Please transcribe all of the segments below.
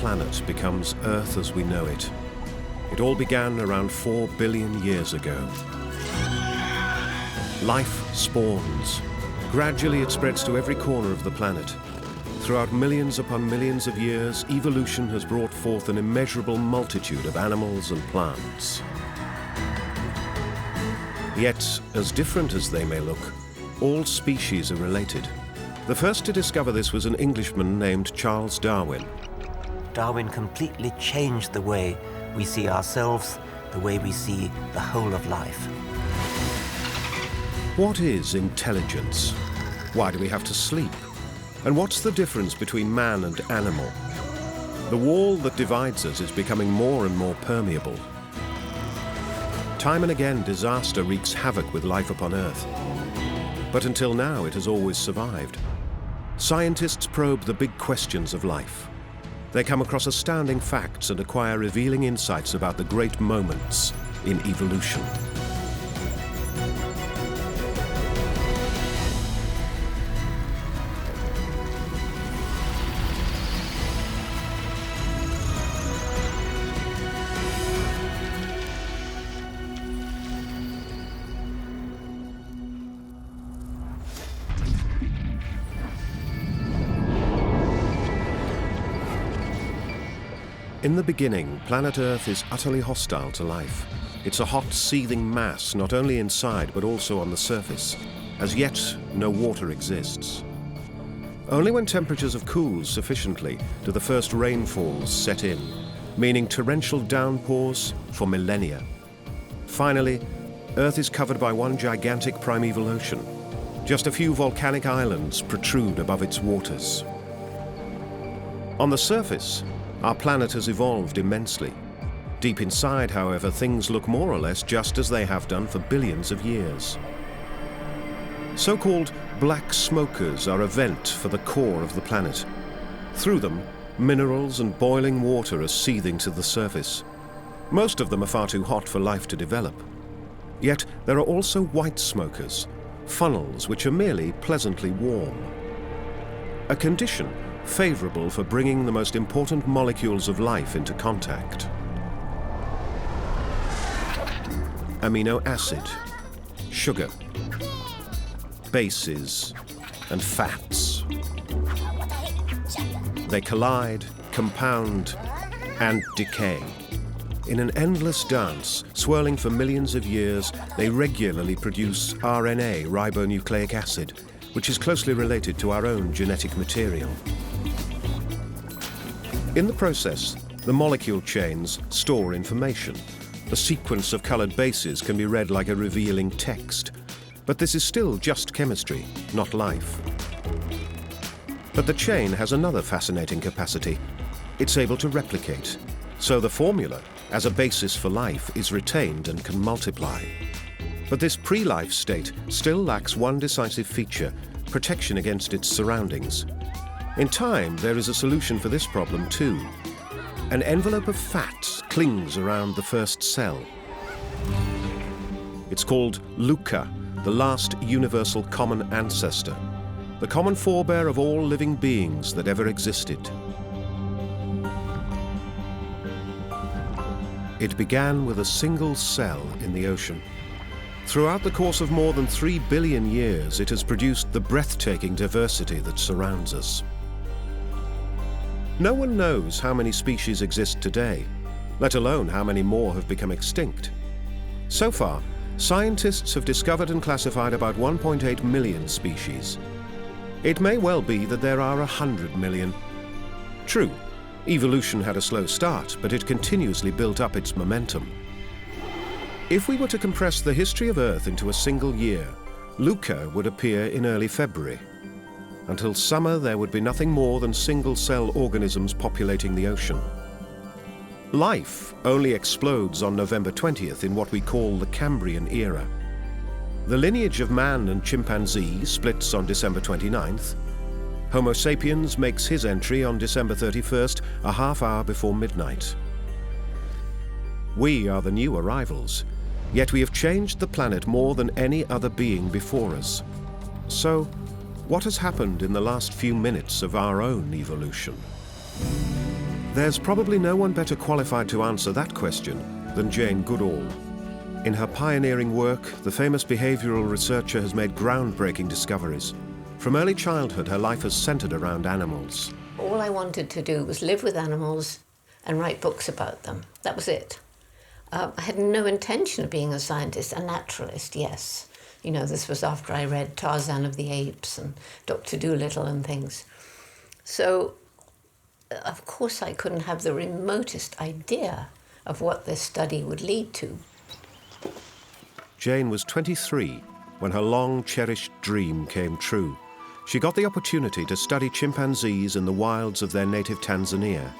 planet becomes Earth as we know it. It all began around 4 billion years ago. Life spawns. Gradually it spreads to every corner of the planet. Throughout millions upon millions of years, evolution has brought forth an immeasurable multitude of animals and plants. Yet, as different as they may look, all species are related. The first to discover this was an Englishman named Charles Darwin. Darwin completely changed the way we see ourselves, the way we see the whole of life. What is intelligence? Why do we have to sleep? And what's the difference between man and animal? The wall that divides us is becoming more and more permeable. Time and again, disaster wreaks havoc with life upon Earth. But until now, it has always survived. Scientists probe the big questions of life. They come across astounding facts and acquire revealing insights about the great moments in evolution. In the beginning, planet Earth is utterly hostile to life. It's a hot, seething mass, not only inside, but also on the surface. As yet, no water exists. Only when temperatures have cooled sufficiently do the first rainfalls set in, meaning torrential downpours for millennia. Finally, Earth is covered by one gigantic primeval ocean. Just a few volcanic islands protrude above its waters. On the surface, our planet has evolved immensely. Deep inside, however, things look more or less just as they have done for billions of years. So-called black smokers are a vent for the core of the planet. Through them, minerals and boiling water are seething to the surface. Most of them are far too hot for life to develop. Yet there are also white smokers, funnels which are merely pleasantly warm. A condition favorable for bringing the most important molecules of life into contact. Amino acid, sugar, bases, and fats. They collide, compound, and decay. In an endless dance, swirling for millions of years, they regularly produce RNA, ribonucleic acid, which is closely related to our own genetic material. In the process, the molecule chains store information. The sequence of colored bases can be read like a revealing text. But this is still just chemistry, not life. But the chain has another fascinating capacity. It's able to replicate. So the formula, as a basis for life, is retained and can multiply. But this pre-life state still lacks one decisive feature: protection against its surroundings. In time, there is a solution for this problem too. An envelope of fat clings around the first cell. It's called LUCA, the last universal common ancestor, the common forebear of all living beings that ever existed. It began with a single cell in the ocean. Throughout the course of more than 3 billion years, it has produced the breathtaking diversity that surrounds us. No one knows how many species exist today, let alone how many more have become extinct. So far, scientists have discovered and classified about 1.8 million species. It may well be that there are 100 million. True, evolution had a slow start, but it continuously built up its momentum. If we were to compress the history of Earth into a single year, LUCA would appear in early February. Until summer, there would be nothing more than single-cell organisms populating the ocean. Life only explodes on November 20th in what we call the Cambrian era. The lineage of man and chimpanzee splits on December 29th. Homo sapiens makes his entry on December 31st, a half hour before midnight. We are the new arrivals, yet we have changed the planet more than any other being before us. So, what has happened in the last few minutes of our own evolution? There's probably no one better qualified to answer that question than Jane Goodall. In her pioneering work, the famous behavioral researcher has made groundbreaking discoveries. From early childhood, her life has centered around animals. All I wanted to do was live with animals and write books about them. That was it. I had no intention of being a scientist, a naturalist, yes. You know, this was after I read Tarzan of the Apes and Dr. Dolittle and things. So, of course, I couldn't have the remotest idea of what this study would lead to. Jane was 23 when her long-cherished dream came true. She got the opportunity to study chimpanzees in the wilds of their native Tanzania.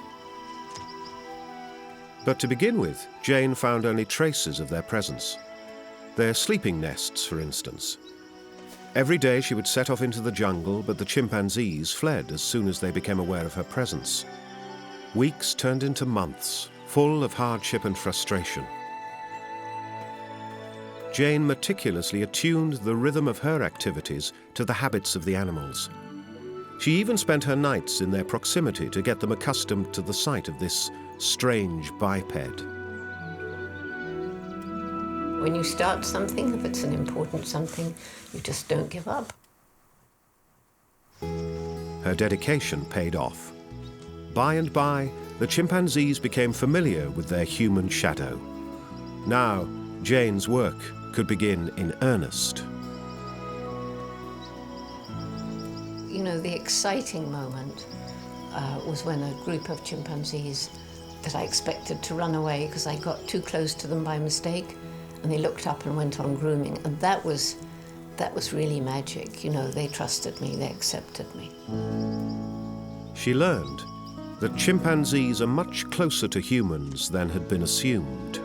But to begin with, Jane found only traces of their presence. Their sleeping nests, for instance. Every day she would set off into the jungle, but the chimpanzees fled as soon as they became aware of her presence. Weeks turned into months, full of hardship and frustration. Jane meticulously attuned the rhythm of her activities to the habits of the animals. She even spent her nights in their proximity to get them accustomed to the sight of this strange biped. When you start something, if it's an important something, you just don't give up. Her dedication paid off. By and by, the chimpanzees became familiar with their human shadow. Now, Jane's work could begin in earnest. You know, the exciting moment was when a group of chimpanzees that I expected to run away because I got too close to them by mistake, and they looked up and went on grooming, and that was really magic. You know, they trusted me, they accepted me. She learned that chimpanzees are much closer to humans than had been assumed.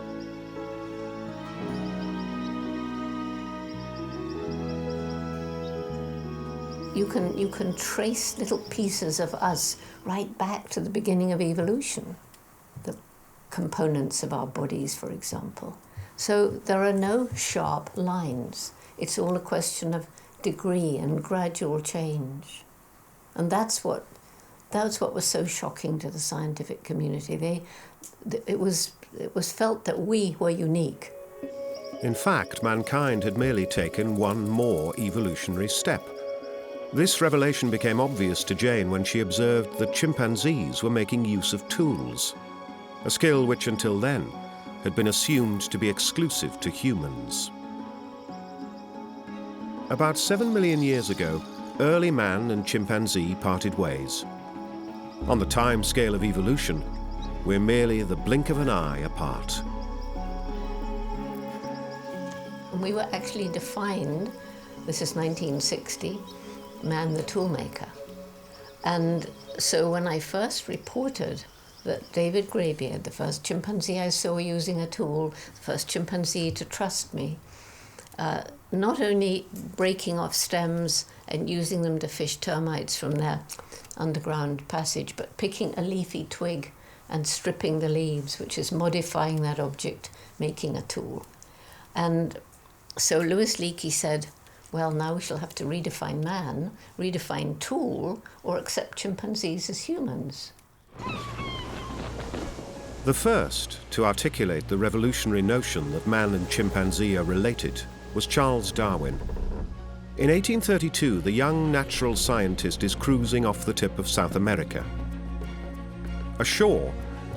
You can trace little pieces of us right back to the beginning of evolution, the components of our bodies, for example. So there are no sharp lines. It's all a question of degree and gradual change. And that's what was so shocking to the scientific community. It was felt that we were unique. In fact, mankind had merely taken one more evolutionary step. This revelation became obvious to Jane when she observed that chimpanzees were making use of tools, a skill which until then had been assumed to be exclusive to humans. About 7 million years ago, early man and chimpanzee parted ways. On the time scale of evolution, we're merely the blink of an eye apart. We were actually defined, this is 1960, man the toolmaker. And so when I first reported that David Greybeard, the first chimpanzee I saw using a tool, the first chimpanzee to trust me, not only breaking off stems and using them to fish termites from their underground passage, but picking a leafy twig and stripping the leaves, which is modifying that object, making a tool. And so Louis Leakey said, well, now we shall have to redefine man, redefine tool, or accept chimpanzees as humans. The first to articulate the revolutionary notion that man and chimpanzee are related was Charles Darwin. In 1832, the young natural scientist is cruising off the tip of South America. Ashore,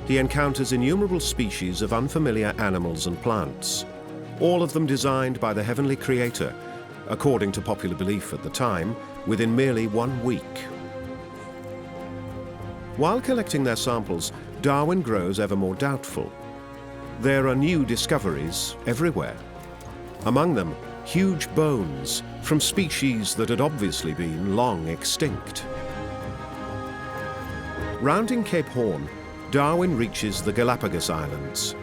he encounters innumerable species of unfamiliar animals and plants, all of them designed by the heavenly creator, according to popular belief at the time, within merely 1 week. While collecting their samples, Darwin grows ever more doubtful. There are new discoveries everywhere. Among them, huge bones from species that had obviously been long extinct. Rounding Cape Horn, Darwin reaches the Galapagos Islands.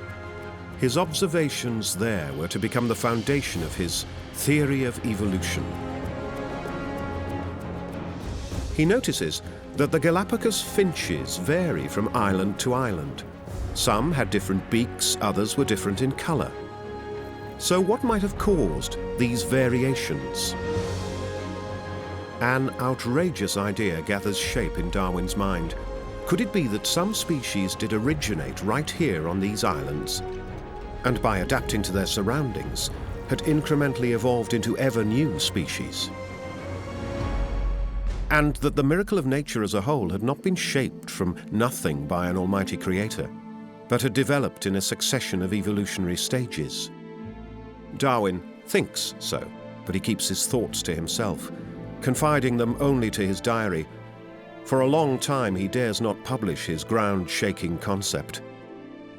His observations there were to become the foundation of his theory of evolution. He notices that the Galapagos finches vary from island to island. Some had different beaks, others were different in color. So what might have caused these variations? An outrageous idea gathers shape in Darwin's mind. Could it be that some species did originate right here on these islands, and by adapting to their surroundings, had incrementally evolved into ever new species? And that the miracle of nature as a whole had not been shaped from nothing by an almighty creator, but had developed in a succession of evolutionary stages. Darwin thinks so, but he keeps his thoughts to himself, confiding them only to his diary. For a long time he dares not publish his ground-shaking concept,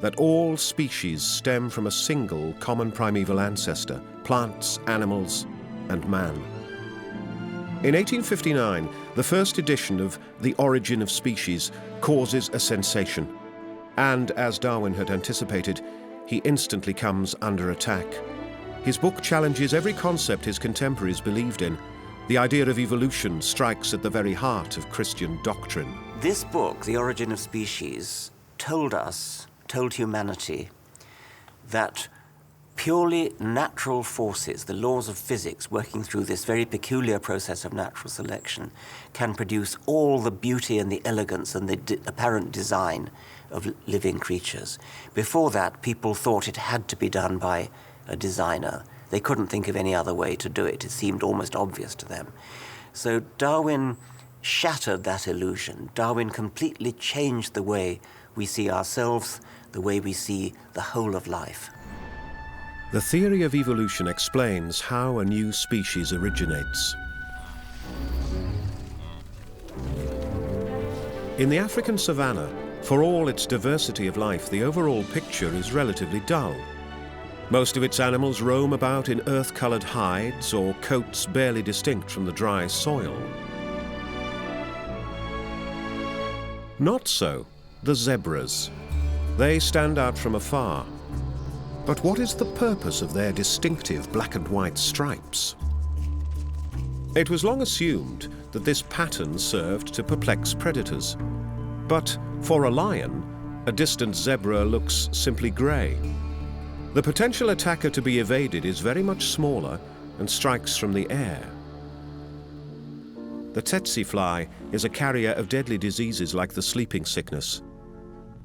that all species stem from a single common primeval ancestor, plants, animals, and man. In 1859, the first edition of The Origin of Species causes a sensation, and as Darwin had anticipated, he instantly comes under attack. His book challenges every concept his contemporaries believed in. The idea of evolution strikes at the very heart of Christian doctrine. This book, The Origin of Species, told humanity that purely natural forces, the laws of physics working through this very peculiar process of natural selection, can produce all the beauty and the elegance and the apparent design of living creatures. Before that, people thought it had to be done by a designer. They couldn't think of any other way to do it. It seemed almost obvious to them. So Darwin shattered that illusion. Darwin completely changed the way we see ourselves, the way we see the whole of life. The theory of evolution explains how a new species originates. In the African savanna, for all its diversity of life, the overall picture is relatively dull. Most of its animals roam about in earth-colored hides or coats barely distinct from the dry soil. Not so the zebras. They stand out from afar. But what is the purpose of their distinctive black and white stripes? It was long assumed that this pattern served to perplex predators. But for a lion, a distant zebra looks simply grey. The potential attacker to be evaded is very much smaller and strikes from the air. The tsetse fly is a carrier of deadly diseases like the sleeping sickness.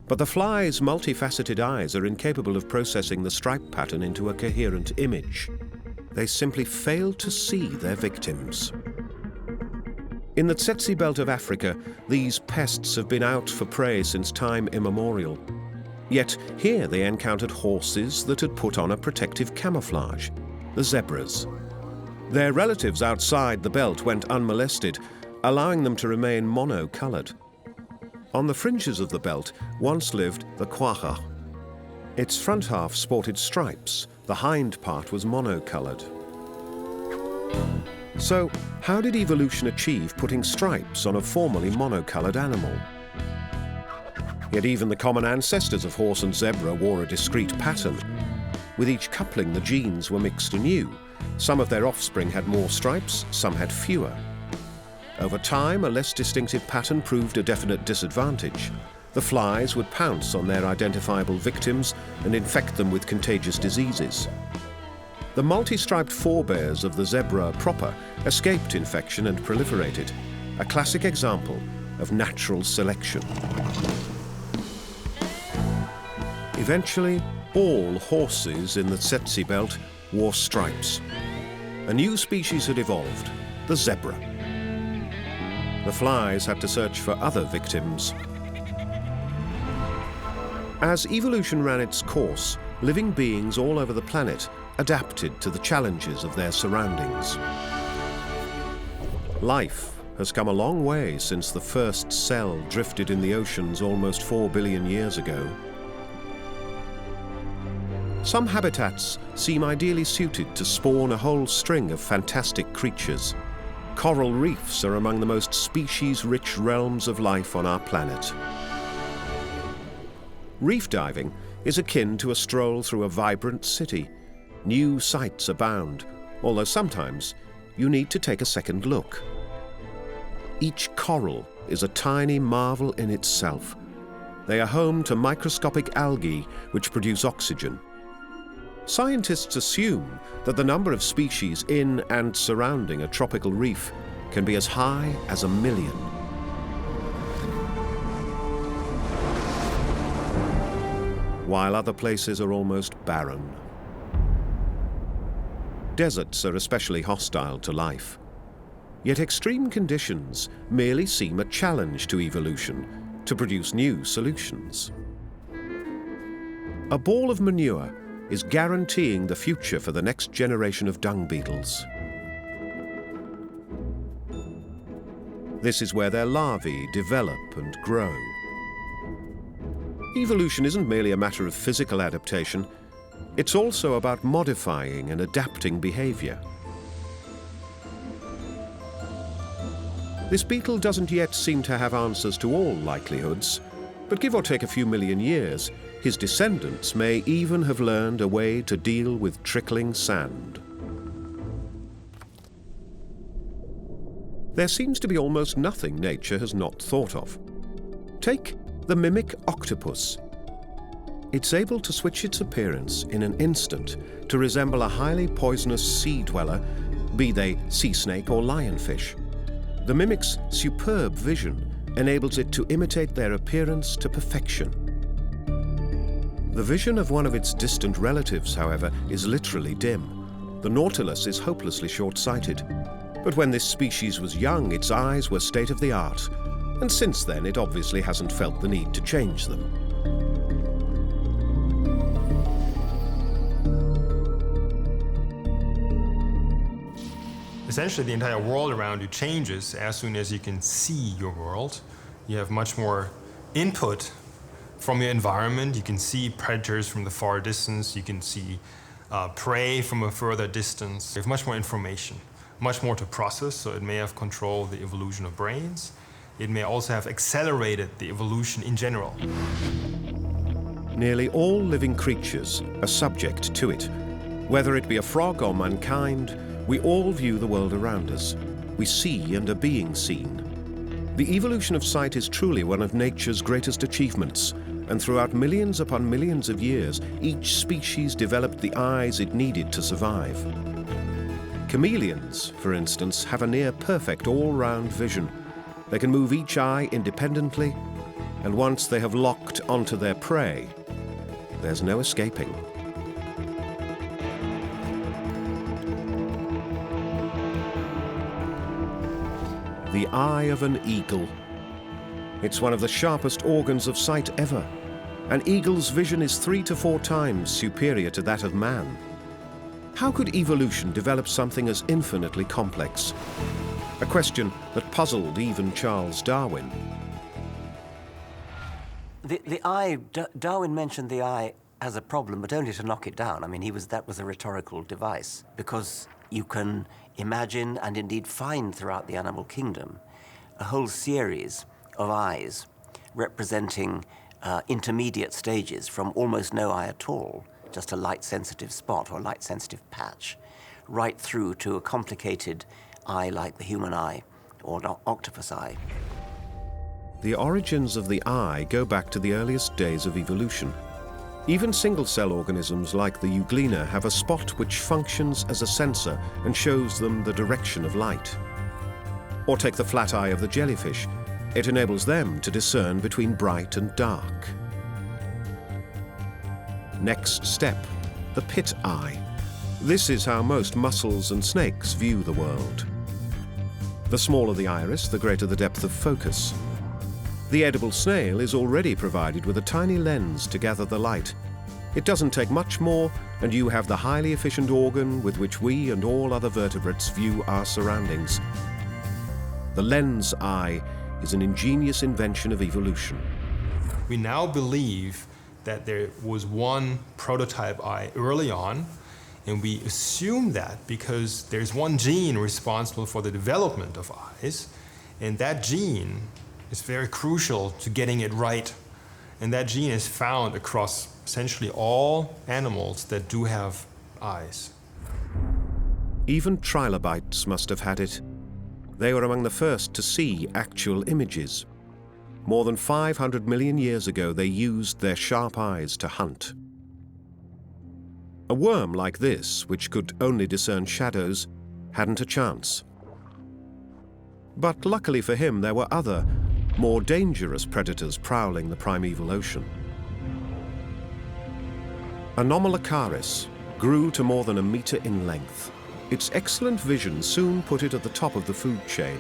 But the fly's multifaceted eyes are incapable of processing the stripe pattern into a coherent image. They simply fail to see their victims. In the tsetse belt of Africa, these pests have been out for prey since time immemorial. Yet here they encountered horses that had put on a protective camouflage, the zebras. Their relatives outside the belt went unmolested, allowing them to remain mono-colored. On the fringes of the belt once lived the quagga. Its front half sported stripes, the hind part was mono-colored. So, how did evolution achieve putting stripes on a formerly mono-colored animal? Yet even the common ancestors of horse and zebra wore a discrete pattern. With each coupling, the genes were mixed anew. Some of their offspring had more stripes, some had fewer. Over time, a less distinctive pattern proved a definite disadvantage. The flies would pounce on their identifiable victims and infect them with contagious diseases. The multi-striped forebears of the zebra proper escaped infection and proliferated, a classic example of natural selection. Eventually, all horses in the tsetse belt wore stripes. A new species had evolved, the zebra. The flies had to search for other victims. As evolution ran its course, living beings all over the planet adapted to the challenges of their surroundings. Life has come a long way since the first cell drifted in the oceans almost 4 billion years ago. Some habitats seem ideally suited to spawn a whole string of fantastic creatures. Coral reefs are among the most species-rich realms of life on our planet. Reef diving is akin to a stroll through a vibrant city. New sights abound, although sometimes you need to take a second look. Each coral is a tiny marvel in itself. They are home to microscopic algae which produce oxygen. Scientists assume that the number of species in and surrounding a tropical reef can be as high as 1 million. while other places are almost barren. Deserts are especially hostile to life. Yet extreme conditions merely seem a challenge to evolution to produce new solutions. A ball of manure is guaranteeing the future for the next generation of dung beetles. This is where their larvae develop and grow. Evolution isn't merely a matter of physical adaptation, it's also about modifying and adapting behavior. This beetle doesn't yet seem to have answers to all likelihoods, but give or take a few million years, his descendants may even have learned a way to deal with trickling sand. There seems to be almost nothing nature has not thought of. Take the mimic octopus. It's able to switch its appearance in an instant to resemble a highly poisonous sea dweller, be they sea snake or lionfish. The mimic's superb vision enables it to imitate their appearance to perfection. The vision of one of its distant relatives, however, is literally dim. The nautilus is hopelessly short-sighted. But when this species was young, its eyes were state-of-the-art, and since then it obviously hasn't felt the need to change them. Essentially, the entire world around you changes as soon as you can see your world. You have much more input from your environment. You can see predators from the far distance. You can see prey from a further distance. You have much more information, much more to process, so it may have controlled the evolution of brains. It may also have accelerated the evolution in general. Nearly all living creatures are subject to it. Whether it be a frog or mankind, we all view the world around us. We see and are being seen. The evolution of sight is truly one of nature's greatest achievements, and throughout millions upon millions of years, each species developed the eyes it needed to survive. Chameleons, for instance, have a near-perfect all-round vision. They can move each eye independently, and once they have locked onto their prey, there's no escaping. The eye of an eagle. It's one of the sharpest organs of sight ever. An eagle's vision is 3 to 4 times superior to that of man. How could evolution develop something as infinitely complex? A question that puzzled even Charles Darwin. The eye, Darwin mentioned the eye as a problem, but only to knock it down. I mean, that was a rhetorical device, because you can imagine and indeed find throughout the animal kingdom a whole series of eyes representing intermediate stages from almost no eye at all, just a light-sensitive spot or a light-sensitive patch, right through to a complicated eye like the human eye or an octopus eye. The origins of the eye go back to the earliest days of evolution. Even single-cell organisms like the euglena have a spot which functions as a sensor and shows them the direction of light. Or take the flat eye of the jellyfish. It enables them to discern between bright and dark. Next step, the pit eye. This is how most mussels and snakes view the world. The smaller the iris, the greater the depth of focus. The edible snail is already provided with a tiny lens to gather the light. It doesn't take much more, and you have the highly efficient organ with which we and all other vertebrates view our surroundings. The lens eye is an ingenious invention of evolution. We now believe that there was one prototype eye early on, and we assume that because there's one gene responsible for the development of eyes, and that gene is very crucial to getting it right. And that gene is found across essentially all animals that do have eyes. Even trilobites must have had it. They were among the first to see actual images. More than 500 million years ago, they used their sharp eyes to hunt. A worm like this, which could only discern shadows, hadn't a chance. But luckily for him, there were other, more dangerous predators prowling the primeval ocean. Anomalocaris grew to more than a meter in length. Its excellent vision soon put it at the top of the food chain.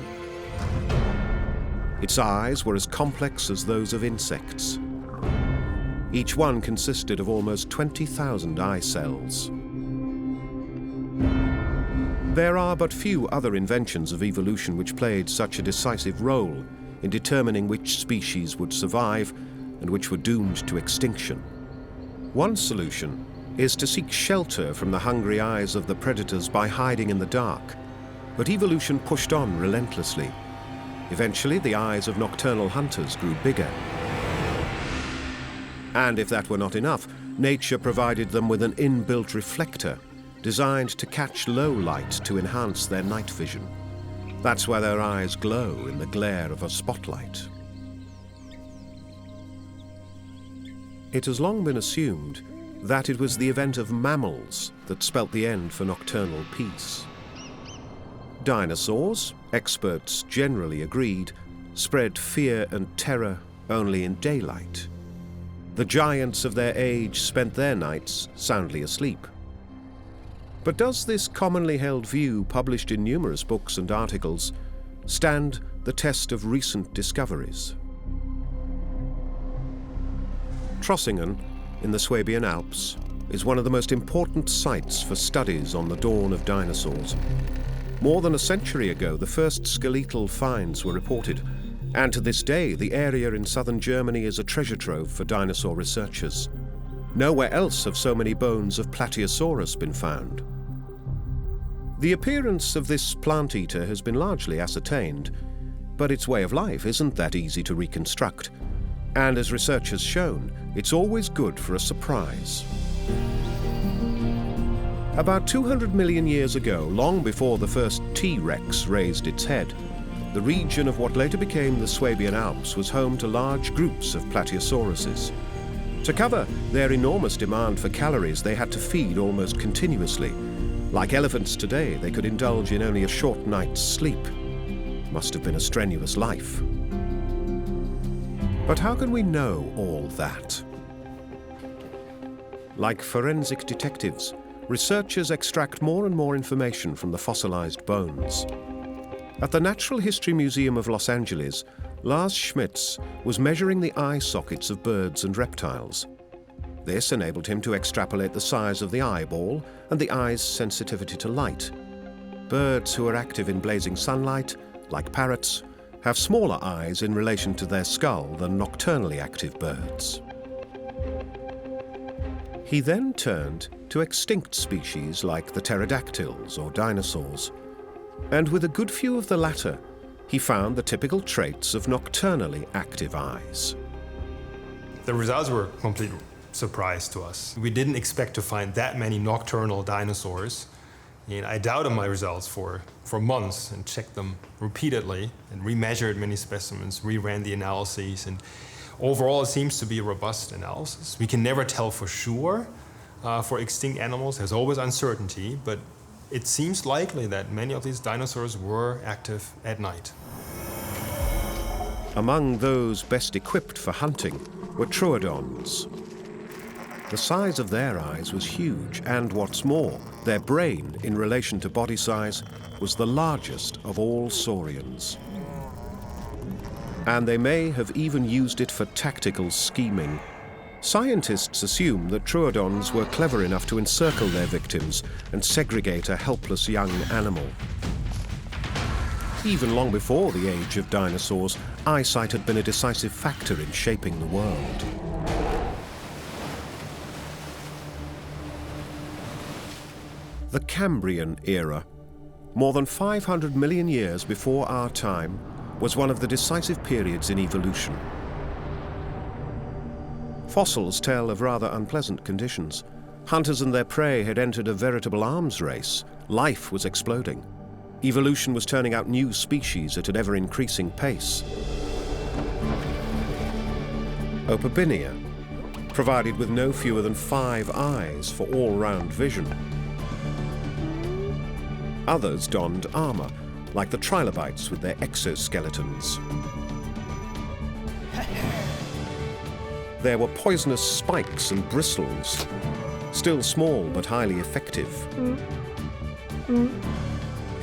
Its eyes were as complex as those of insects. Each one consisted of almost 20,000 eye cells. There are but few other inventions of evolution which played such a decisive role in determining which species would survive and which were doomed to extinction. One solution is to seek shelter from the hungry eyes of the predators by hiding in the dark, but evolution pushed on relentlessly. Eventually, the eyes of nocturnal hunters grew bigger. And if that were not enough, nature provided them with an inbuilt reflector designed to catch low light to enhance their night vision. That's why their eyes glow in the glare of a spotlight. It has long been assumed that it was the event of mammals that spelt the end for nocturnal peace. Dinosaurs, experts generally agreed, spread fear and terror only in daylight. The giants of their age spent their nights soundly asleep. But does this commonly held view, published in numerous books and articles, stand the test of recent discoveries? Trossingen, in the Swabian Alps, is one of the most important sites for studies on the dawn of dinosaurs. More than a century ago, the first skeletal finds were reported, and to this day, the area in southern Germany is a treasure trove for dinosaur researchers. Nowhere else have so many bones of Plateosaurus been found. The appearance of this plant-eater has been largely ascertained, but its way of life isn't that easy to reconstruct. And as research has shown, it's always good for a surprise. About 200 million years ago, long before the first T-Rex raised its head, the region of what later became the Swabian Alps was home to large groups of Plateosauruses. To cover their enormous demand for calories, they had to feed almost continuously. Like elephants today, they could indulge in only a short night's sleep. Must have been a strenuous life. But how can we know all that? Like forensic detectives, researchers extract more and more information from the fossilized bones. At the Natural History Museum of Los Angeles, Lars Schmitz was measuring the eye sockets of birds and reptiles. This enabled him to extrapolate the size of the eyeball and the eye's sensitivity to light. Birds who are active in blazing sunlight, like parrots, have smaller eyes in relation to their skull than nocturnally active birds. He then turned to extinct species like the pterodactyls or dinosaurs, and with a good view of the latter, he found the typical traits of nocturnally active eyes. The results were a complete surprise to us. We didn't expect to find that many nocturnal dinosaurs. And I doubted my results for months and checked them repeatedly and remeasured many specimens, reran the analyses, and overall it seems to be a robust analysis. We can never tell for sure for extinct animals. There's always uncertainty, but it seems likely that many of these dinosaurs were active at night. Among those best equipped for hunting were troodons. The size of their eyes was huge, and what's more, their brain, in relation to body size, was the largest of all saurians. And they may have even used it for tactical scheming. Scientists assume that troodons were clever enough to encircle their victims and segregate a helpless young animal. Even long before the age of dinosaurs, eyesight had been a decisive factor in shaping the world. The Cambrian era, more than 500 million years before our time, was one of the decisive periods in evolution. Fossils tell of rather unpleasant conditions. Hunters and their prey had entered a veritable arms race. Life was exploding. Evolution was turning out new species at an ever-increasing pace. Opabinia, provided with no fewer than 5 eyes for all-round vision. Others donned armor, like the trilobites with their exoskeletons. There were poisonous spikes and bristles. still small but highly effective.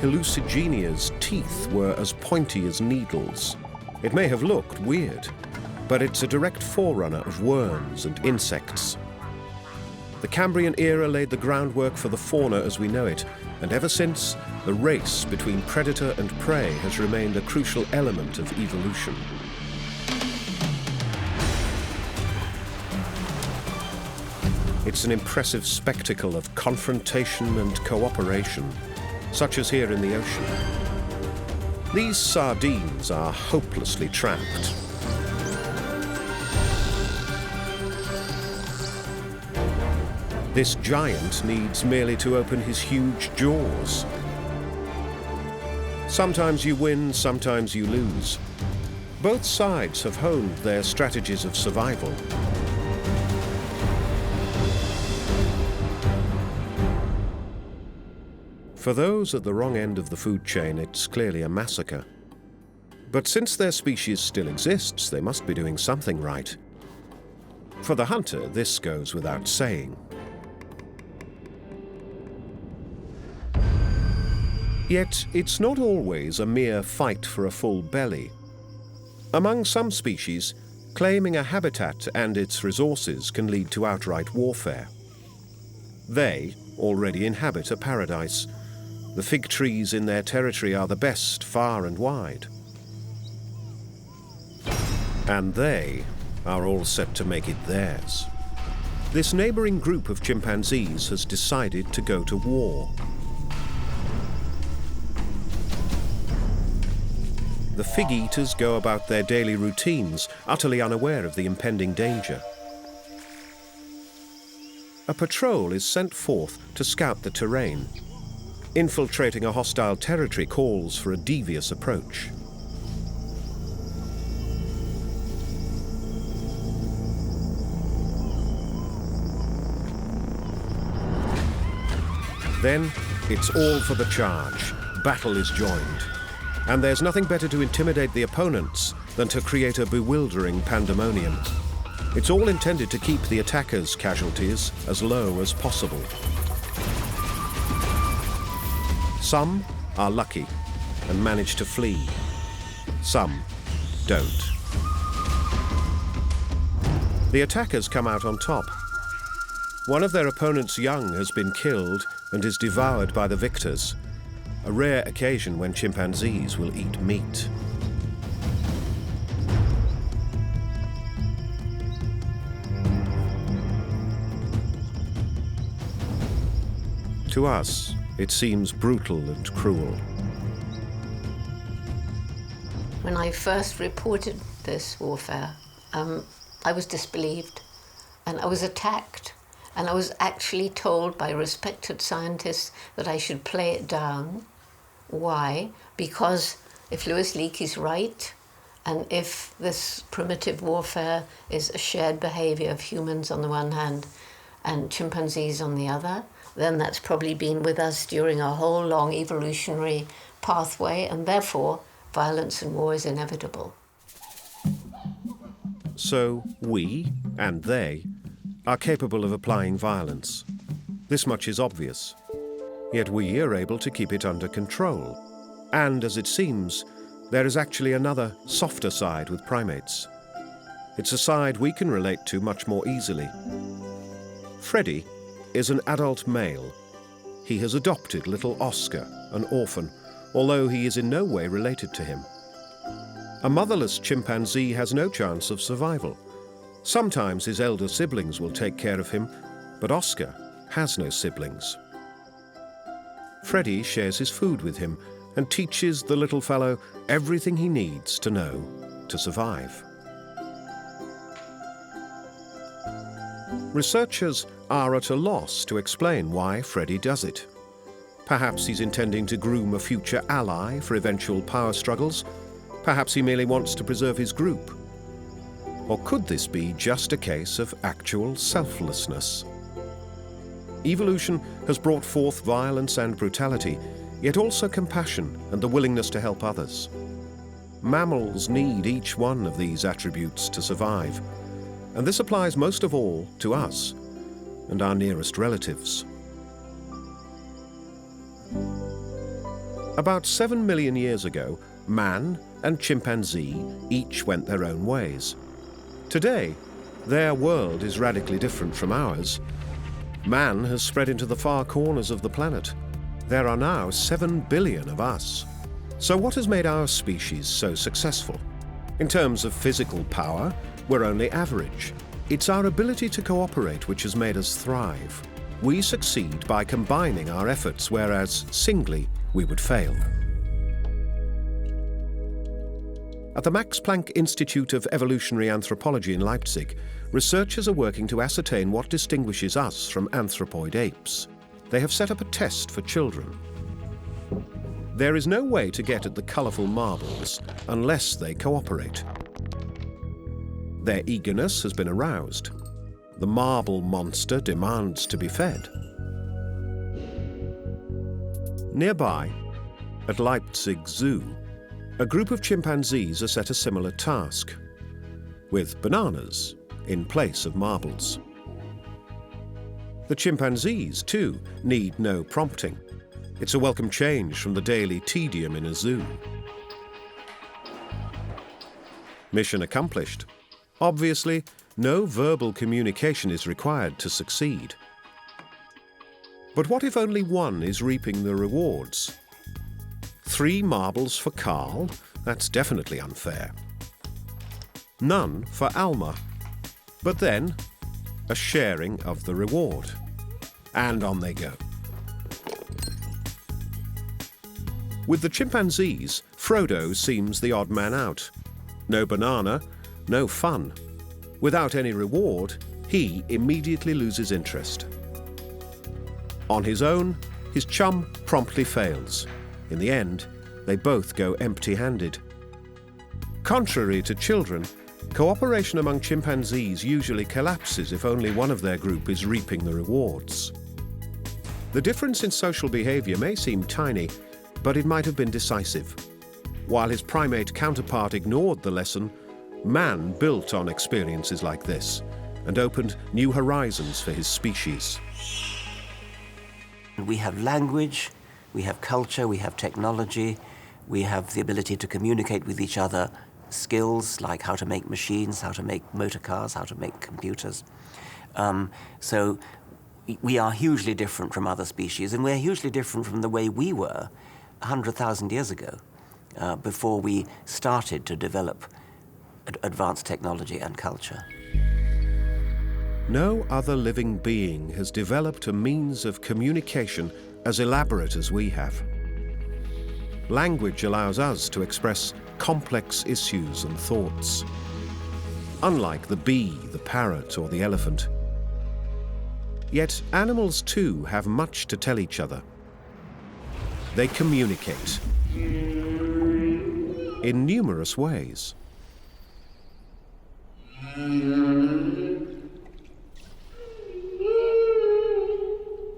Hallucigenia's teeth were as pointy as needles. It may have looked weird, but it's a direct forerunner of worms and insects. The Cambrian era laid the groundwork for the fauna as we know it, and ever since, the race between predator and prey has remained a crucial element of evolution. It's an impressive spectacle of confrontation and cooperation, such as here in the ocean. These sardines are hopelessly trapped. This giant needs merely to open his huge jaws. Sometimes you win, sometimes you lose. Both sides have honed their strategies of survival. For those at the wrong end of the food chain, it's clearly a massacre. But since their species still exists, they must be doing something right. For the hunter, this goes without saying. Yet, it's not always a mere fight for a full belly. Among some species, claiming a habitat and its resources can lead to outright warfare. They already inhabit a paradise. The fig trees in their territory are the best far and wide. And they are all set to make it theirs. This neighboring group of chimpanzees has decided to go to war. The fig eaters go about their daily routines, utterly unaware of the impending danger. A patrol is sent forth to scout the terrain. Infiltrating a hostile territory calls for a devious approach. Then, it's all for the charge. Battle is joined. And there's nothing better to intimidate the opponents than to create a bewildering pandemonium. It's all intended to keep the attackers' casualties as low as possible. Some are lucky and manage to flee. Some don't. The attackers come out on top. One of their opponent's young has been killed and is devoured by the victors. A rare occasion when chimpanzees will eat meat. To us, it seems brutal and cruel. When I first reported this warfare, I was disbelieved and I was attacked. And I was actually told by respected scientists that I should play it down. Why? Because if Louis Leakey is right, and if this primitive warfare is a shared behavior of humans on the one hand and chimpanzees on the other, then that's probably been with us during our whole long evolutionary pathway, and therefore violence and war is inevitable. So we, and they, are capable of applying violence. This much is obvious. Yet we are able to keep it under control. And as it seems, there is actually another, softer side with primates. It's a side we can relate to much more easily. Freddie is an adult male. He has adopted little Oscar, an orphan, although he is in no way related to him. A motherless chimpanzee has no chance of survival. Sometimes his elder siblings will take care of him, but Oscar has no siblings. Freddie shares his food with him and teaches the little fellow everything he needs to know to survive. Researchers are at a loss to explain why Freddie does it. Perhaps he's intending to groom a future ally for eventual power struggles. Perhaps he merely wants to preserve his group. Or could this be just a case of actual selflessness? Evolution has brought forth violence and brutality, yet also compassion and the willingness to help others. Mammals need each one of these attributes to survive, and this applies most of all to us. and our nearest relatives. About 7 million years ago, man and chimpanzee each went their own ways. Today, their world is radically different from ours. Man has spread into the far corners of the planet. There are now 7 billion of us. So what has made our species so successful? In terms of physical power, we're only average. It's our ability to cooperate which has made us thrive. We succeed by combining our efforts, whereas singly we would fail. At the Max Planck Institute of Evolutionary Anthropology in Leipzig, researchers are working to ascertain what distinguishes us from anthropoid apes. They have set up a test for children. There is no way to get at the colourful marbles unless they cooperate. Their eagerness has been aroused. The marble monster demands to be fed. Nearby, at Leipzig Zoo, a group of chimpanzees are set a similar task, with bananas in place of marbles. The chimpanzees, too, need no prompting. It's a welcome change from the daily tedium in a zoo. Mission accomplished. Obviously, no verbal communication is required to succeed. But what if only one is reaping the rewards? 3 marbles for Carl? That's definitely unfair. None for Alma. But then, a sharing of the reward. And on they go. With the chimpanzees, Frodo seems the odd man out. No banana, no fun. Without any reward, he immediately loses interest. On his own, his chum promptly fails. In the end, they both go empty-handed. Contrary to children, cooperation among chimpanzees usually collapses if only one of their group is reaping the rewards. The difference in social behavior may seem tiny, but it might have been decisive. While his primate counterpart ignored the lesson, man built on experiences like this and opened new horizons for his species. We have language, we have culture, we have technology, we have the ability to communicate with each other, skills like how to make machines, how to make motor cars, how to make computers. So we are hugely different from other species, and we're hugely different from the way we were 100,000 years ago, before we started to develop advanced technology and culture. No other living being has developed a means of communication as elaborate as we have. Language allows us to express complex issues and thoughts. Unlike the bee, the parrot, or the elephant. Yet animals too have much to tell each other. They communicate in numerous ways.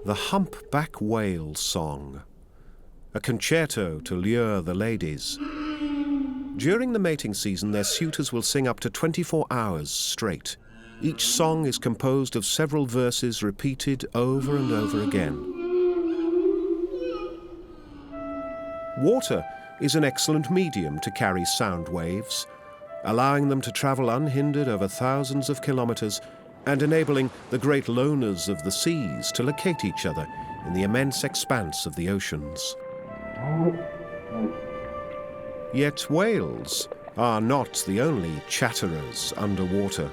The humpback whale song, a concerto to lure the ladies. During the mating season, their suitors will sing up to 24 hours straight. Each song is composed of several verses repeated over and over again. Water is an excellent medium to carry sound waves, allowing them to travel unhindered over thousands of kilometers and enabling the great loners of the seas to locate each other in the immense expanse of the oceans. Yet whales are not the only chatterers underwater.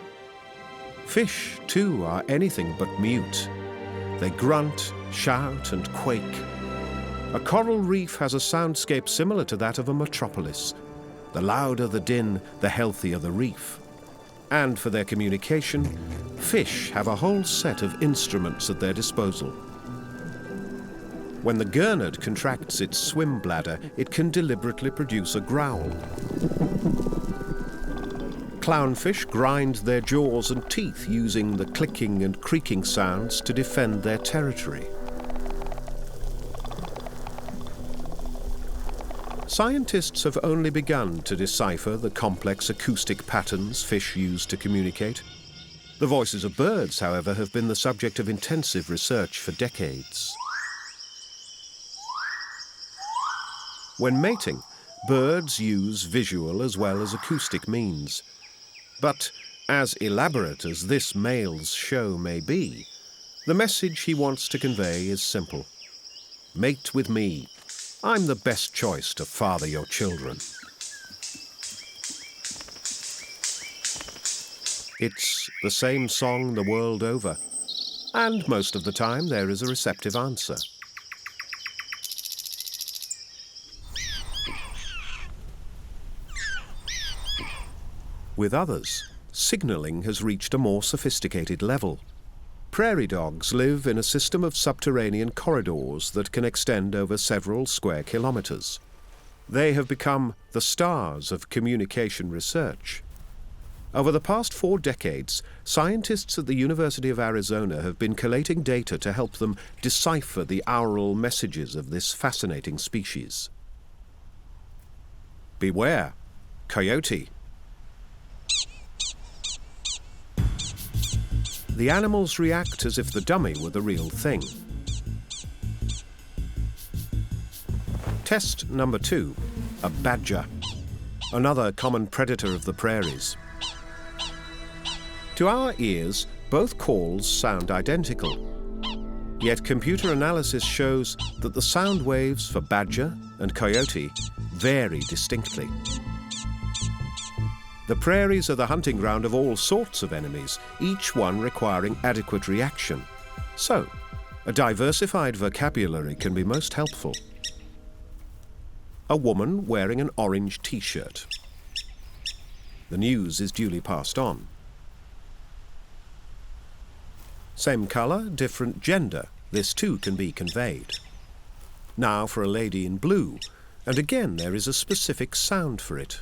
Fish, too, are anything but mute. They grunt, shout, and quake. A coral reef has a soundscape similar to that of a metropolis. The louder the din, the healthier the reef. And for their communication, fish have a whole set of instruments at their disposal. When the gurnard contracts its swim bladder, it can deliberately produce a growl. Clownfish grind their jaws and teeth using the clicking and creaking sounds to defend their territory. Scientists have only begun to decipher the complex acoustic patterns fish use to communicate. The voices of birds, however, have been the subject of intensive research for decades. When mating, birds use visual as well as acoustic means. But as elaborate as this male's show may be, the message he wants to convey is simple. Mate with me. I'm the best choice to father your children. It's the same song the world over, and most of the time there is a receptive answer. With others, signalling has reached a more sophisticated level. Prairie dogs live in a system of subterranean corridors that can extend over several square kilometers. They have become the stars of communication research. Over the past 4 decades, scientists at the University of Arizona have been collating data to help them decipher the aural messages of this fascinating species. Beware, coyote. The animals react as if the dummy were the real thing. Test number 2, a badger, another common predator of the prairies. To our ears, both calls sound identical. Yet computer analysis shows that the sound waves for badger and coyote vary distinctly. The prairies are the hunting ground of all sorts of enemies, each one requiring adequate reaction. So, a diversified vocabulary can be most helpful. A woman wearing an orange t-shirt. The news is duly passed on. Same colour, different gender. This too can be conveyed. Now for a lady in blue, and again there is a specific sound for it.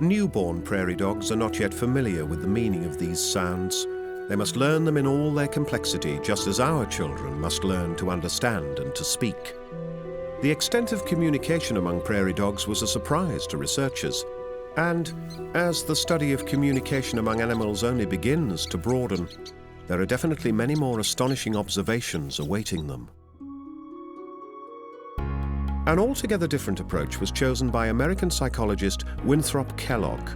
Newborn prairie dogs are not yet familiar with the meaning of these sounds. They must learn them in all their complexity, just as our children must learn to understand and to speak. The extent of communication among prairie dogs was a surprise to researchers. And as the study of communication among animals only begins to broaden, there are definitely many more astonishing observations awaiting them. An altogether different approach was chosen by American psychologist Winthrop Kellogg.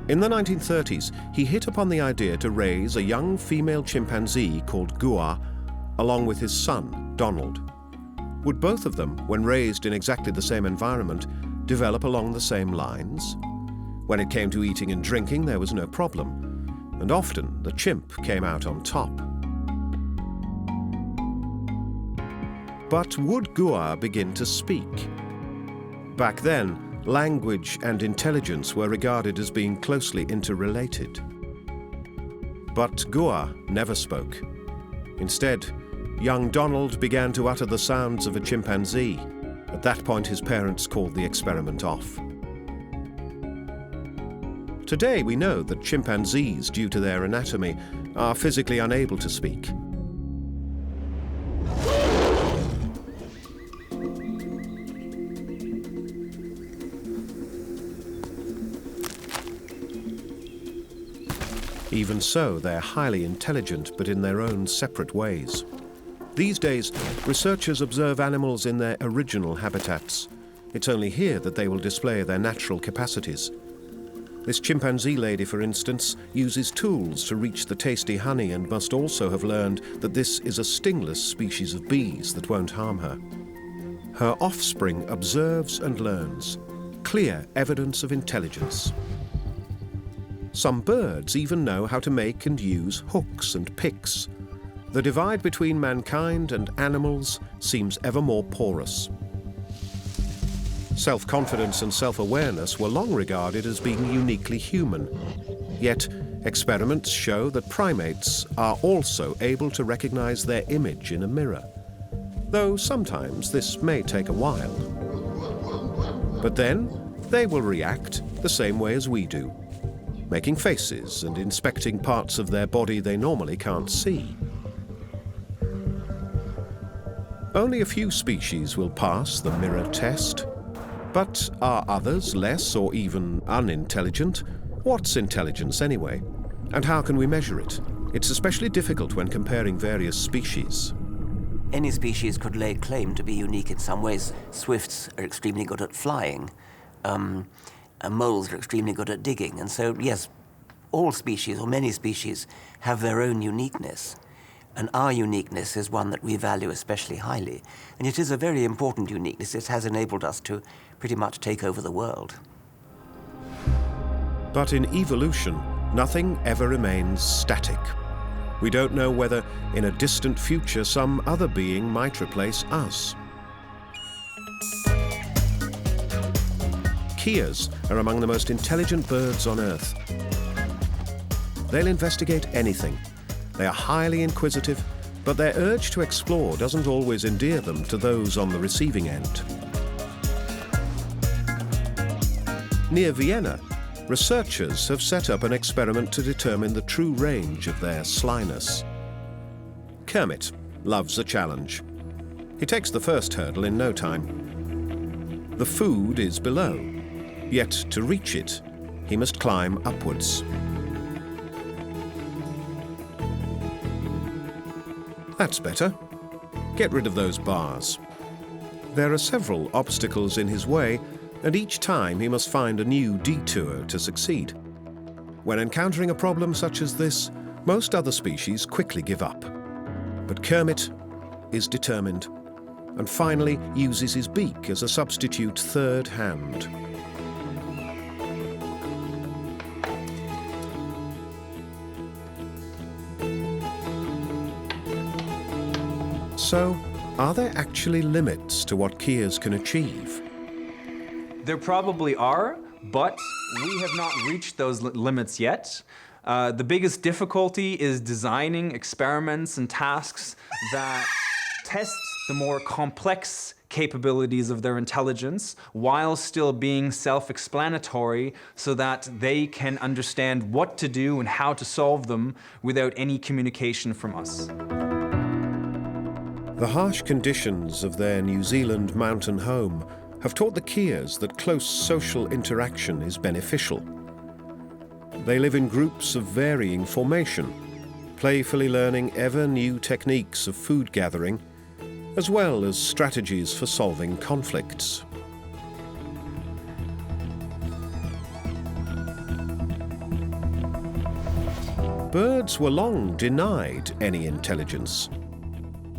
In the 1930s, he hit upon the idea to raise a young female chimpanzee called Goodall, along with his son, Donald. Would both of them, when raised in exactly the same environment, develop along the same lines? When it came to eating and drinking, there was no problem, and often the chimp came out on top. But would Goodall begin to speak? Back then, language and intelligence were regarded as being closely interrelated. But Goodall never spoke. Instead, young Donald began to utter the sounds of a chimpanzee. At that point, his parents called the experiment off. Today, we know that chimpanzees, due to their anatomy, are physically unable to speak. Even so, they're highly intelligent, but in their own separate ways. These days, researchers observe animals in their original habitats. It's only here that they will display their natural capacities. This chimpanzee lady, for instance, uses tools to reach the tasty honey and must also have learned that this is a stingless species of bees that won't harm her. Her offspring observes and learns. Clear evidence of intelligence. Some birds even know how to make and use hooks and picks. The divide between mankind and animals seems ever more porous. Self-confidence and self-awareness were long regarded as being uniquely human. Yet, experiments show that primates are also able to recognize their image in a mirror, though sometimes this may take a while. But then, they will react the same way as we do, making faces and inspecting parts of their body they normally can't see. Only a few species will pass the mirror test. But are others less or even unintelligent? What's intelligence anyway? And how can we measure it? It's especially difficult when comparing various species. Any species could lay claim to be unique in some ways. Swifts are extremely good at flying. Moles are extremely good at digging. And so, yes, all species, or many species, have their own uniqueness. And our uniqueness is one that we value especially highly. And it is a very important uniqueness. It has enabled us to pretty much take over the world. But in evolution, nothing ever remains static. We don't know whether, in a distant future, some other being might replace us. Keas are among the most intelligent birds on Earth. They'll investigate anything. They are highly inquisitive, but their urge to explore doesn't always endear them to those on the receiving end. Near Vienna, researchers have set up an experiment to determine the true range of their slyness. Kermit loves a challenge. He takes the first hurdle in no time. The food is below, yet to reach it, he must climb upwards. That's better. Get rid of those bars. There are several obstacles in his way, and each time he must find a new detour to succeed. When encountering a problem such as this, most other species quickly give up. But Kermit is determined, and finally uses his beak as a substitute third hand. So, are there actually limits to what keas can achieve? There probably are, but we have not reached those limits yet. The biggest difficulty is designing experiments and tasks that test the more complex capabilities of their intelligence while still being self-explanatory so that they can understand what to do and how to solve them without any communication from us. The harsh conditions of their New Zealand mountain home have taught the keas that close social interaction is beneficial. They live in groups of varying formation, playfully learning ever new techniques of food gathering, as well as strategies for solving conflicts. Birds were long denied any intelligence.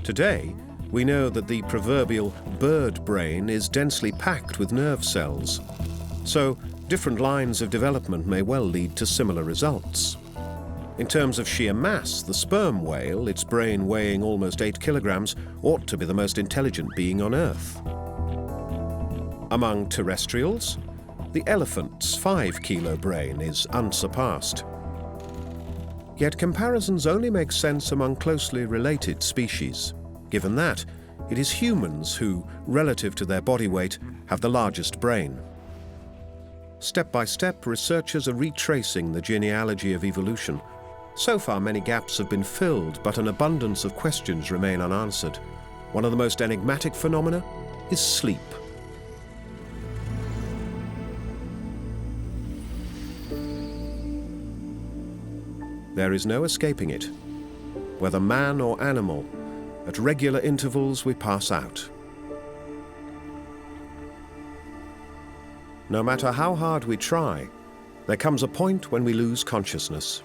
Today, we know that the proverbial bird brain is densely packed with nerve cells, so different lines of development may well lead to similar results. In terms of sheer mass, the sperm whale, its brain weighing almost 8 kilograms, ought to be the most intelligent being on Earth. Among terrestrials, the elephant's 5-kilo brain is unsurpassed. Yet comparisons only make sense among closely related species. Given that, it is humans who, relative to their body weight, have the largest brain. Step by step, researchers are retracing the genealogy of evolution. So far, many gaps have been filled, but an abundance of questions remain unanswered. One of the most enigmatic phenomena is sleep. There is no escaping it. Whether man or animal, at regular intervals we pass out. No matter how hard we try, there comes a point when we lose consciousness.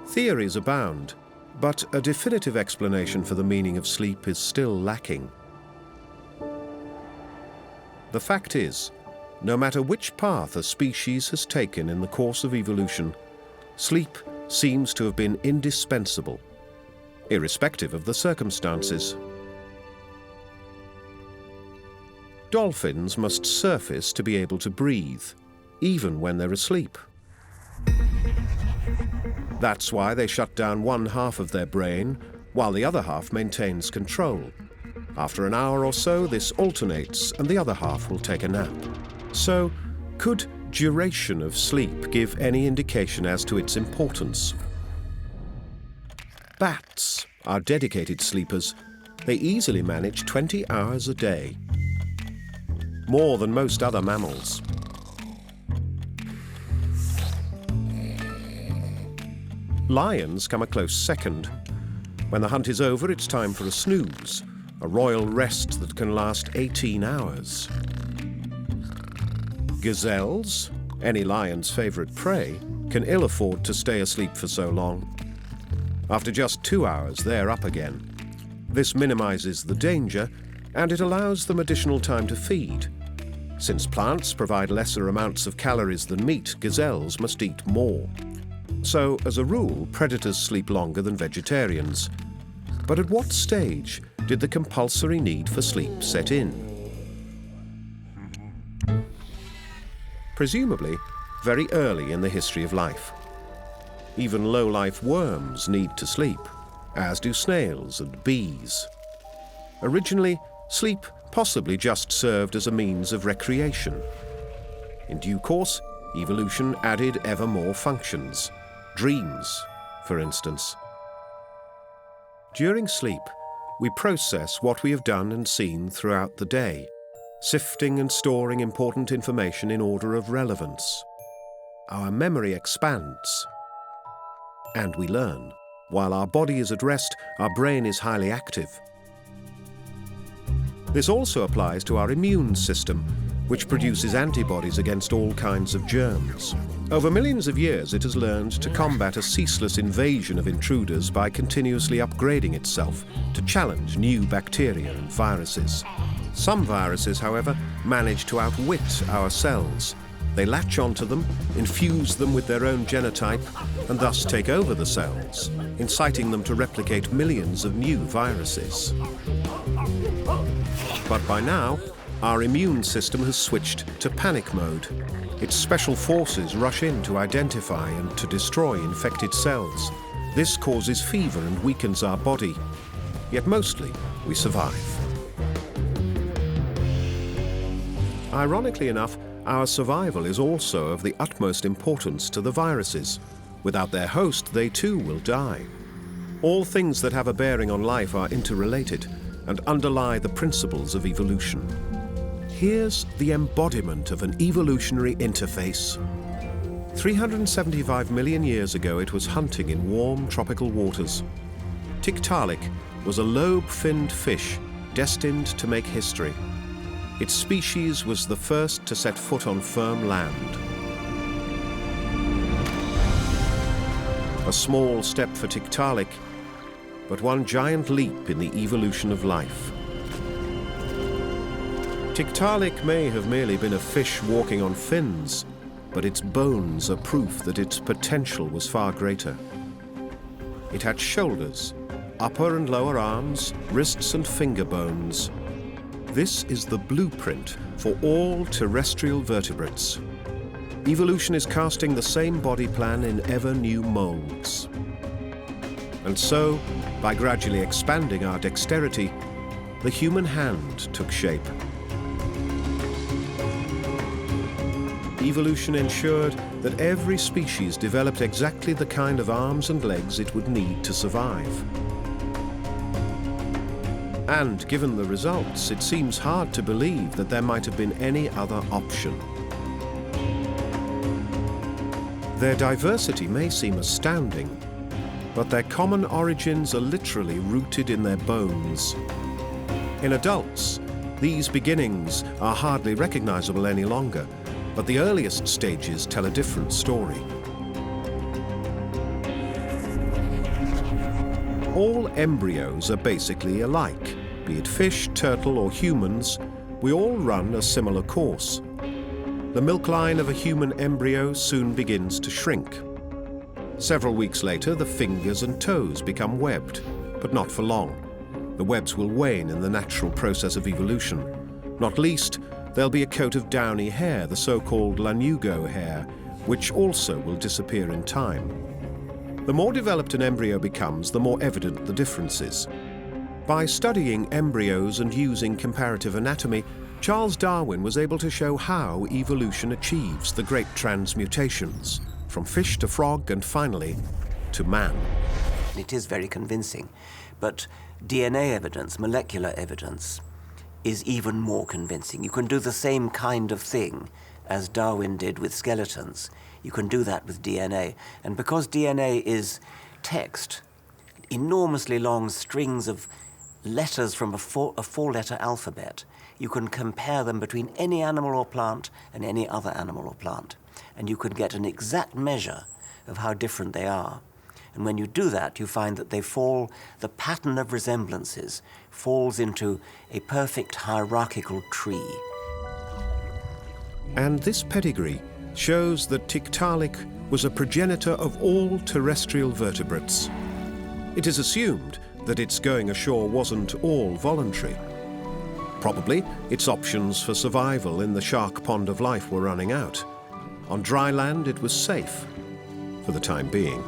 Theories abound, but a definitive explanation for the meaning of sleep is still lacking. The fact is, no matter which path a species has taken in the course of evolution, sleep seems to have been indispensable, irrespective of the circumstances. Dolphins must surface to be able to breathe, even when they're asleep. That's why they shut down one half of their brain, while the other half maintains control. After an hour or so, this alternates, and the other half will take a nap. So, could duration of sleep give any indication as to its importance? Bats are dedicated sleepers, they easily manage 20 hours a day, more than most other mammals. Lions come a close second. When the hunt is over, it's time for a snooze, a royal rest that can last 18 hours. Gazelles, any lion's favorite prey, can ill afford to stay asleep for so long. After just 2 hours, they're up again. This minimizes the danger, and it allows them additional time to feed. Since plants provide lesser amounts of calories than meat, gazelles must eat more. So, as a rule, predators sleep longer than vegetarians. But at what stage did the compulsory need for sleep set in? Presumably, very early in the history of life. Even low-life worms need to sleep, as do snails and bees. Originally, sleep possibly just served as a means of recreation. In due course, evolution added ever more functions. Dreams, for instance. During sleep, we process what we have done and seen throughout the day, sifting and storing important information in order of relevance. Our memory expands, and we learn. While our body is at rest, our brain is highly active. This also applies to our immune system, which produces antibodies against all kinds of germs. Over millions of years, it has learned to combat a ceaseless invasion of intruders by continuously upgrading itself to challenge new bacteria and viruses. Some viruses, however, manage to outwit our cells. They latch onto them, infuse them with their own genotype, and thus take over the cells, inciting them to replicate millions of new viruses. But by now, our immune system has switched to panic mode. Its special forces rush in to identify and to destroy infected cells. This causes fever and weakens our body. Yet mostly, we survive. Ironically enough, our survival is also of the utmost importance to the viruses. Without their host, they too will die. All things that have a bearing on life are interrelated and underlie the principles of evolution. Here's the embodiment of an evolutionary interface. 375 million years ago, it was hunting in warm tropical waters. Tiktaalik was a lobe-finned fish destined to make history. Its species was the first to set foot on firm land. A small step for Tiktaalik, but one giant leap in the evolution of life. Tiktaalik may have merely been a fish walking on fins, but its bones are proof that its potential was far greater. It had shoulders, upper and lower arms, wrists and finger bones. This is the blueprint for all terrestrial vertebrates. Evolution is casting the same body plan in ever new molds. And so, by gradually expanding our dexterity, the human hand took shape. Evolution ensured that every species developed exactly the kind of arms and legs it would need to survive. And given the results, it seems hard to believe that there might have been any other option. Their diversity may seem astounding, but their common origins are literally rooted in their bones. In adults, these beginnings are hardly recognizable any longer, but the earliest stages tell a different story. All embryos are basically alike. Be it fish, turtle, or humans, we all run a similar course. The milk line of a human embryo soon begins to shrink. Several weeks later, the fingers and toes become webbed, but not for long. The webs will wane in the natural process of evolution. Not least, there'll be a coat of downy hair, the so-called lanugo hair, which also will disappear in time. The more developed an embryo becomes, the more evident the difference is. By studying embryos and using comparative anatomy, Charles Darwin was able to show how evolution achieves the great transmutations, from fish to frog and finally to man. It is very convincing, but DNA evidence, molecular evidence, is even more convincing. You can do the same kind of thing as Darwin did with skeletons. You can do that with DNA. And because DNA is text, enormously long strings of letters from a four-letter alphabet, you can compare them between any animal or plant and any other animal or plant. And you can get an exact measure of how different they are. And when you do that, you find that the pattern of resemblances falls into a perfect hierarchical tree. And this pedigree shows that Tiktaalik was a progenitor of all terrestrial vertebrates. It is assumed that its going ashore wasn't all voluntary. Probably its options for survival in the shark pond of life were running out. On dry land, it was safe, for the time being.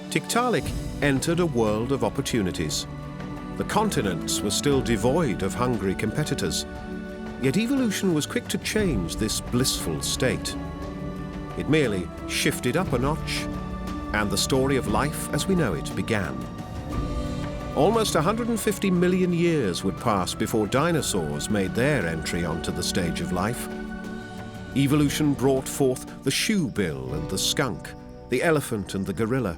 Tiktaalik entered a world of opportunities. The continents were still devoid of hungry competitors, yet evolution was quick to change this blissful state. It merely shifted up a notch, and the story of life as we know it began. Almost 150 million years would pass before dinosaurs made their entry onto the stage of life. Evolution brought forth the shoebill and the skunk, the elephant and the gorilla.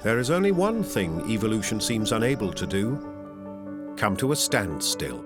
There is only one thing evolution seems unable to do: come to a standstill.